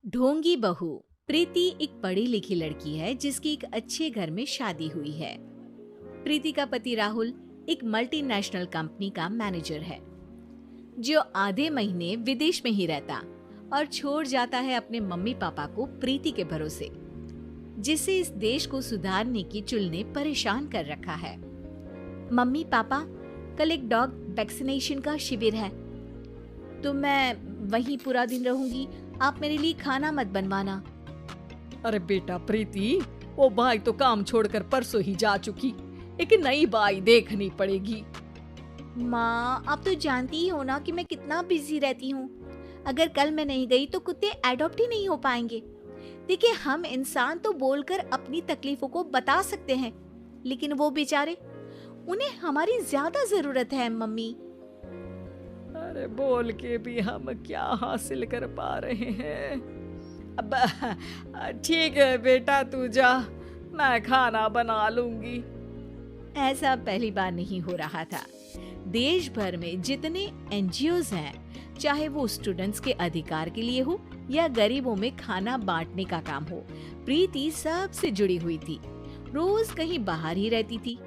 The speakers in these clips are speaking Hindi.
ढोंगी बहू। प्रीति एक पढ़ी लिखी लड़की है जिसकी एक अच्छे घर में शादी हुई है। प्रीति का पति राहुल एक मल्टीनेशनल कंपनी का मैनेजर है जो आधे महीने विदेश में ही रहता और छोड़ जाता है अपने मम्मी पापा को प्रीति के भरोसे, जिसे इस देश को सुधारने की चुल ने परेशान कर रखा है। मम्मी पापा, कल एक डॉग वैक्सीनेशन का शिविर है तो मैं वहीं पूरा दिन रहूंगी। आप मेरे लिए खाना मत बनवाना। अरे बेटा प्रीति, वो बाई तो काम छोड़कर परसों ही जा चुकी। एक नई बाई देखनी पड़ेगी। माँ, आप तो जानती ही हो ना कि मैं कितना बिजी रहती हूँ। अगर कल मैं नहीं गई तो कुत्ते एडॉप्ट ही नहीं हो पाएंगे। देखिए, हम इंसान तो बोलकर अपनी तकलीफों को बता सकते हैं, लेकिन वो बेचारे, उन्हें हमारी ज्यादा जरूरत है मम्मी। अरे बोल के भी हम क्या हासिल कर पा रहे हैं। अब ठीक है बेटा, तू जा, मैं खाना बना लूंगी। ऐसा पहली बार नहीं हो रहा था। देश भर में जितने एनजीओज हैं, चाहे वो स्टूडेंट्स के अधिकार के लिए हो या गरीबों में खाना बांटने का काम हो, प्रीति सबसे जुड़ी हुई थी। रोज कहीं बाहर ही रहती थी,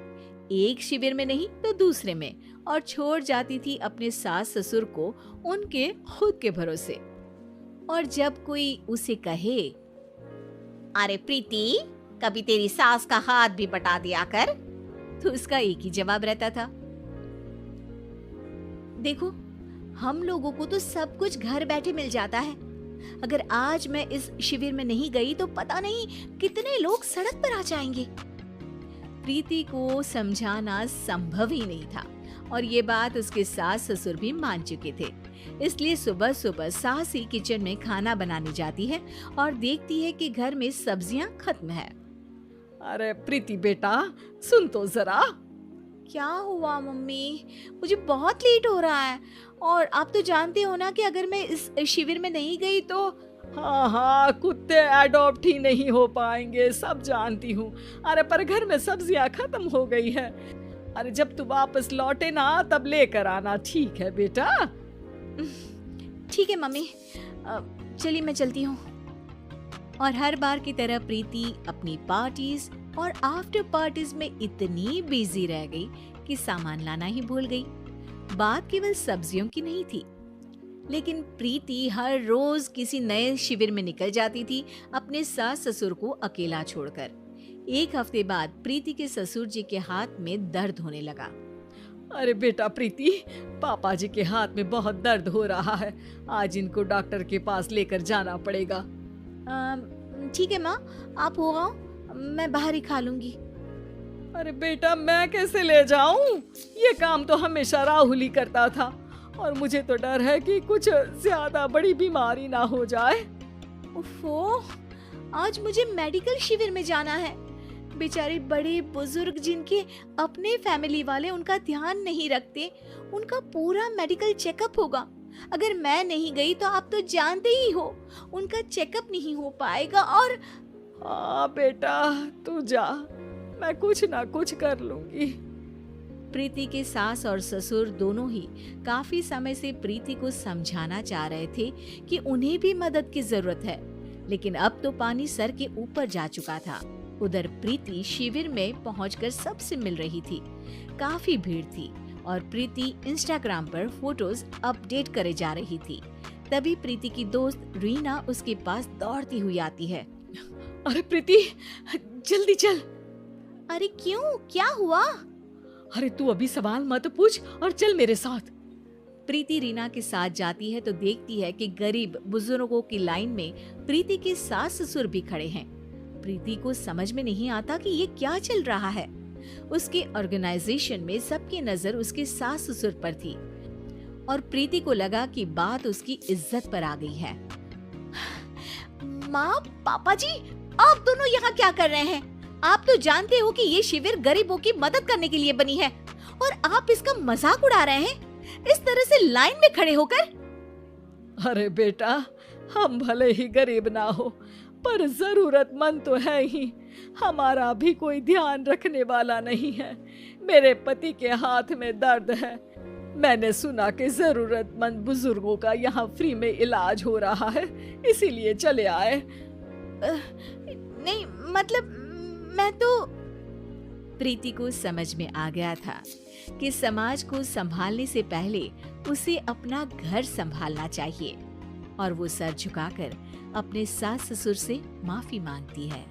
एक शिविर में नहीं तो दूसरे में, और छोड़ जाती थी अपने सास ससुर को उनके खुद के भरोसे। और जब कोई उसे कहे, अरे प्रीति, कभी तेरी सास का हाथ भी बटा दिया कर, तो उसका एक ही जवाब रहता था, देखो, हम लोगों को तो सब कुछ घर बैठे मिल जाता है। अगर आज मैं इस शिविर में नहीं गई तो पता नहीं कितने लोग सड़क पर आ जाएंगे। प्रीति को समझाना संभव ही नहीं था और ये बात उसके सास ससुर भी मान चुके थे। इसलिए सुबह सुबह सास ही किचन में खाना बनाने जाती है और देखती है कि घर में सब्जियां खत्म है। अरे प्रीति बेटा, सुन तो जरा। क्या हुआ मम्मी? मुझे बहुत लेट हो रहा है और आप तो जानते हो ना कि अगर मैं इस शिविर में नहीं गई तो। हाँ हाँ, कुत्ते एडॉप्ट ही नहीं हो पाएंगे, सब जानती हूँ। अरे पर घर में सब्जियां खत्म हो गई है। अरे जब तू वापस लौटे ना तब लेकर आना, ठीक है बेटा? ठीक है मम्मी, चलिए मैं चलती हूँ। और हर बार की तरह प्रीति अपनी पार्टीज और आफ्टर पार्टीज में इतनी बिजी रह गई कि सामान लाना ही भूल गई। बात केवल सब्जियों की नहीं थी, लेकिन प्रीति हर रोज किसी नए शिविर में निकल जाती थी अपने सास ससुर को अकेला छोड़कर। एक हफ्ते बाद प्रीति के ससुर जी के हाथ में दर्द होने लगा। अरे बेटा प्रीति, पापा जी के हाथ में बहुत दर्द हो रहा है, आज इनको डॉक्टर के पास लेकर जाना पड़ेगा। ठीक है माँ, आप हो आओ, मैं बाहर ही खा लूंगी। अरे बेटा, मैं कैसे ले जाऊं? ये काम तो हमेशा राहुल ही करता था और मुझे तो डर है कि कुछ ज्यादा बड़ी बीमारी ना हो जाए। उफ़ो, आज मुझे मेडिकल शिविर में जाना है। बेचारे बड़े बुजुर्ग जिनके अपने फैमिली वाले उनका ध्यान नहीं रखते, उनका पूरा मेडिकल चेकअप होगा। अगर मैं नहीं गई तो आप तो जानते ही हो, उनका चेकअप नहीं हो पाएगा। और हाँ बेटा, तू जा, मैं कुछ ना कुछ कर लूंगी। प्रीति के सास और ससुर दोनों ही काफी समय से प्रीति को समझाना चाह रहे थे कि उन्हें भी मदद की जरूरत है, लेकिन अब तो पानी सर के ऊपर जा चुका था। उधर प्रीति शिविर में पहुंचकर सबसे मिल रही थी। काफी भीड़ थी और प्रीति इंस्टाग्राम पर फोटोज अपडेट करे जा रही थी। तभी प्रीति की दोस्त रीना उसके पास दौड़ती हुई आती है। अरे प्रीति, जल्दी चल। अरे क्यों, क्या हुआ? अरे तू अभी सवाल मत पूछ और चल मेरे साथ। प्रीति रीना के साथ जाती है तो देखती है कि गरीब बुजुर्गों की लाइन में प्रीति के सास ससुर भी खड़े हैं। प्रीति को समझ में नहीं आता कि ये क्या चल रहा है। उसके ऑर्गेनाइजेशन में सबकी नजर उसके सास ससुर पर थी और प्रीति को लगा कि बात उसकी इज्जत पर आ गई है। माँ, पापा जी, आप दोनों यहाँ क्या कर रहे हैं? आप तो जानते हो कि ये शिविर गरीबों की मदद करने के लिए बनी है और आप इसका मजाक उड़ा रहे हैं इस तरह से लाइन में खड़े होकर। अरे बेटा, हम भले ही गरीब ना हो पर जरूरतमंद तो है ही। हमारा भी कोई ध्यान रखने वाला नहीं है। मेरे पति के हाथ में दर्द है, मैंने सुना कि जरूरतमंद बुजुर्गों का यहाँ फ्री में इलाज हो रहा है, इसीलिए चले आए। नहीं मतलब मैं तो। प्रीति को समझ में आ गया था कि समाज को संभालने से पहले उसे अपना घर संभालना चाहिए और वो सर झुकाकर अपने सास ससुर से माफी मांगती है।